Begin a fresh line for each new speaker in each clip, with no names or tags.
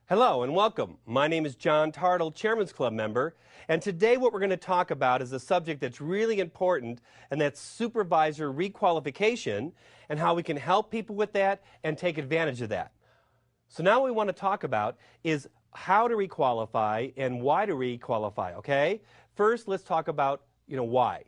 Hello and welcome. My name is John Tartol, Chairman's Club member, and today what we're going to talk about is a subject that's really important, and that's supervisor requalification and how we can help people with that and take advantage of that. So now what we want to talk about is how to requalify and why to requalify, okay? First, let's talk about, why.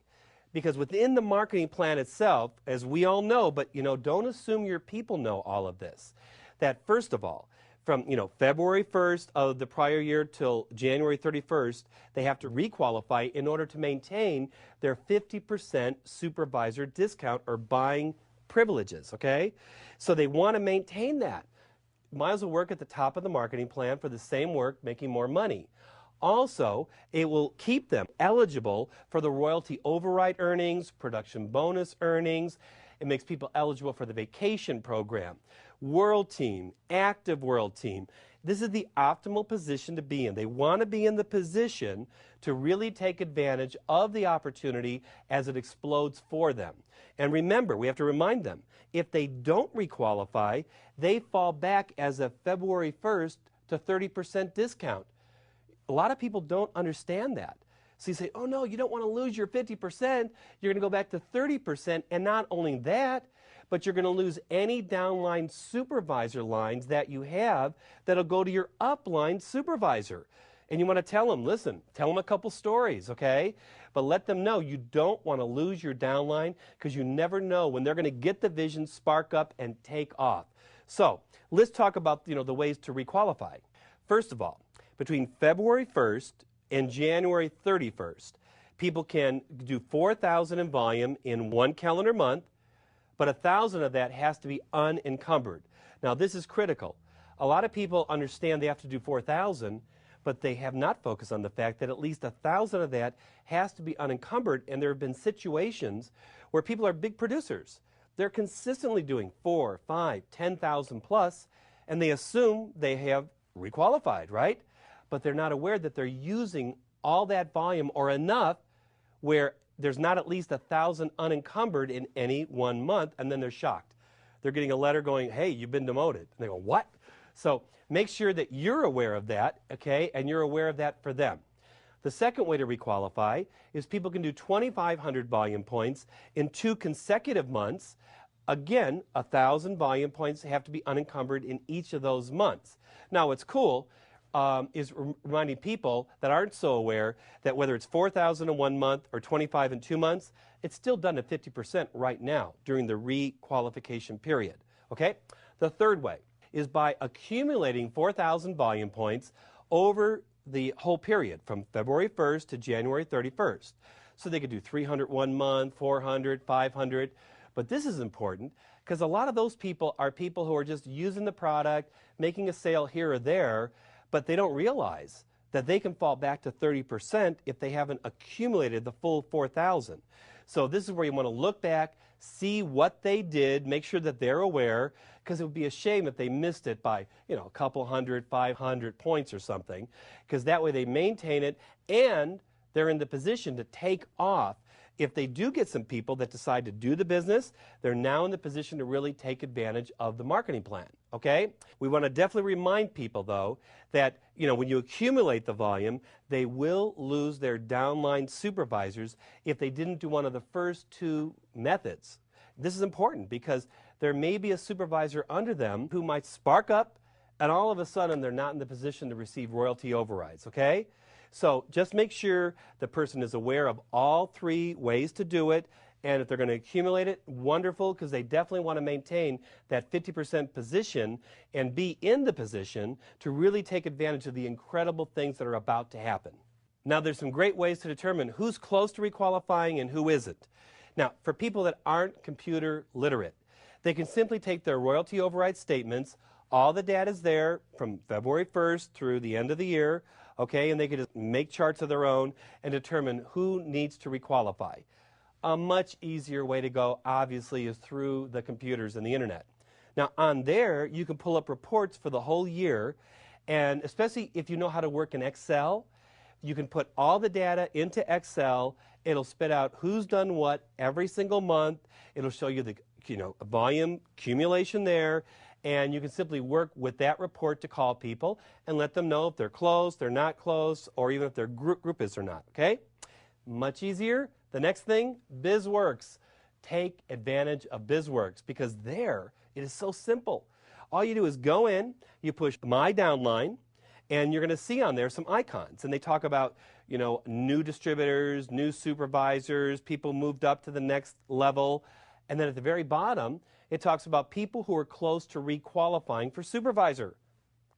Because within the marketing plan itself, as we all know, but don't assume your people know all of this, that first of all, from February 1st of the prior year till January 31st, they have to requalify in order to maintain their 50% supervisor discount or buying privileges, okay? So they want to maintain that. Might as well work at the top of the marketing plan for the same work, making more money. Also, it will keep them eligible for the royalty override earnings, production bonus earnings. It makes people eligible for the vacation program, World Team, Active World Team. This is the optimal position to be in. They want to be in the position to really take advantage of the opportunity as it explodes for them. And remember, we have to remind them, if they don't requalify, they fall back as of February 1st to 30% discount. A lot of people don't understand that. So you say, oh no, you don't want to lose your 50%, you're going to go back to 30%, and not only that, but you're going to lose any downline supervisor lines that you have that'll go to your upline supervisor. And you want to tell them, listen, tell them a couple stories, okay? But let them know you don't want to lose your downline because you never know when they're going to get the vision, spark up, and take off. So let's talk about the ways to requalify. First of all, between February 1st and January 31st, people can do 4,000 in volume in one calendar month, but 1,000 of that has to be unencumbered. Now, this is critical. A lot of people understand they have to do 4,000, but they have not focused on the fact that at least 1,000 of that has to be unencumbered, and there have been situations where people are big producers. They're consistently doing 4, 5, 10,000 plus, and they assume they have requalified, right? But they're not aware that they're using all that volume or enough where there's not at least 1,000 unencumbered in any one month, and then they're shocked. They're getting a letter going, hey, you've been demoted. And they go, what? So make sure that you're aware of that, okay, and you're aware of that for them. The second way to requalify is people can do 2,500 volume points in 2 consecutive months. Again, 1,000 volume points have to be unencumbered in each of those months. Now, what's cool is reminding people that aren't so aware that whether it's 4,000 in 1 month or 25 in 2 months, it's still done at 50% right now during the requalification period. Okay? The third way is by accumulating 4,000 volume points over the whole period from February 1st to January 31st. So they could do 300 1 month, 400, 500. But this is important because a lot of those people are people who are just using the product, making a sale here or there, but they don't realize that they can fall back to 30% if they haven't accumulated the full 4,000. So this is where you want to look back, see what they did, make sure that they're aware, because it would be a shame if they missed it by, a couple hundred, 500 points or something, because that way they maintain it and they're in the position to take off. If they do get some people that decide to do the business, they're now in the position to really take advantage of the marketing plan, okay? We want to definitely remind people, though, that, when you accumulate the volume, they will lose their downline supervisors if they didn't do one of the first 2 methods. This is important because there may be a supervisor under them who might spark up, and all of a sudden they're not in the position to receive royalty overrides, okay? So just make sure the person is aware of all 3 ways to do it, and if they're going to accumulate it, wonderful, because they definitely want to maintain that 50% position and be in the position to really take advantage of the incredible things that are about to happen. Now, there's some great ways to determine who's close to requalifying and who isn't. Now, for people that aren't computer literate, they can simply take their royalty override statements. All the data is there from February 1st through the end of the year, okay, and they can just make charts of their own and determine who needs to requalify. A much easier way to go, obviously, is through the computers and the internet. Now, on there, you can pull up reports for the whole year, and especially if you know how to work in Excel, you can put all the data into Excel. It'll spit out who's done what every single month. It'll show you the volume accumulation there, and you can simply work with that report to call people and let them know if they're closed, they're not closed, or even if their group is or not, okay? Much easier. The next thing, BizWorks. Take advantage of BizWorks because there it is so simple. All you do is go in, you push My Downline, and you're going to see on there some icons. And they talk about, you know, new distributors, new supervisors, people moved up to the next level. And then at the very bottom, it talks about people who are close to requalifying for supervisor.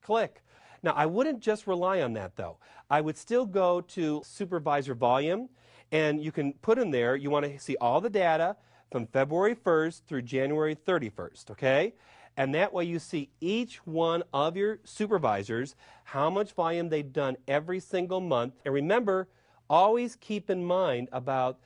Click. Now, I wouldn't just rely on that, though. I would still go to supervisor volume, and you can put in there, you want to see all the data from February 1st through January 31st, okay? And that way you see each one of your supervisors, how much volume they've done every single month. And remember, always keep in mind about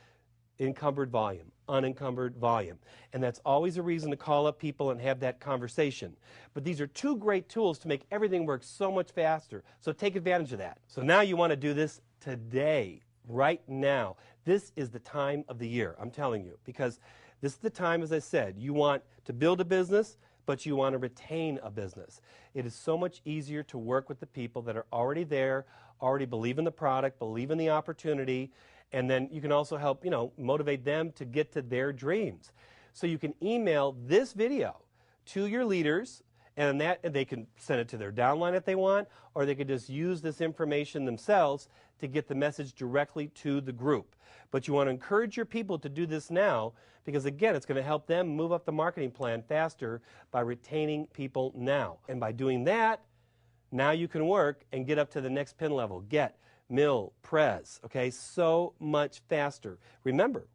encumbered volume, unencumbered volume. And that's always a reason to call up people and have that conversation. But these are two great tools to make everything work so much faster. So take advantage of that. So now you want to do this today, right now. This is the time of the year, I'm telling you, because this is the time, as I said, you want to build a business, but you want to retain a business. It is so much easier to work with the people that are already there, already believe in the product, believe in the opportunity, and then you can also help, motivate them to get to their dreams. So you can email this video to your leaders, and they can send it to their downline if they want, or they could just use this information themselves to get the message directly to the group. But you want to encourage your people to do this now because, again, it's going to help them move up the marketing plan faster by retaining people now. And by doing that, now you can work and get up to the next pin level. Get, mill, prez, okay, so much faster. Remember,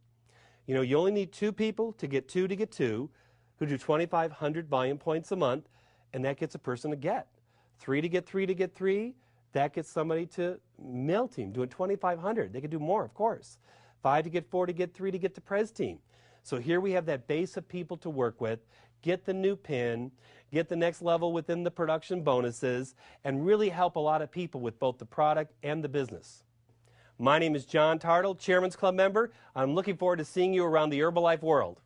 you only need 2 people to get 2 who do 2,500 volume points a month, and that gets a person to get. 3 to get 3 to get 3, that gets somebody to mill team doing 2,500. They could do more, of course. 5 to get 4 to get 3 to get to prez team. So here we have that base of people to work with. Get the new pin, get the next level within the production bonuses, and really help a lot of people with both the product and the business. My name is John Tartol, Chairman's Club member. I'm looking forward to seeing you around the Herbalife world.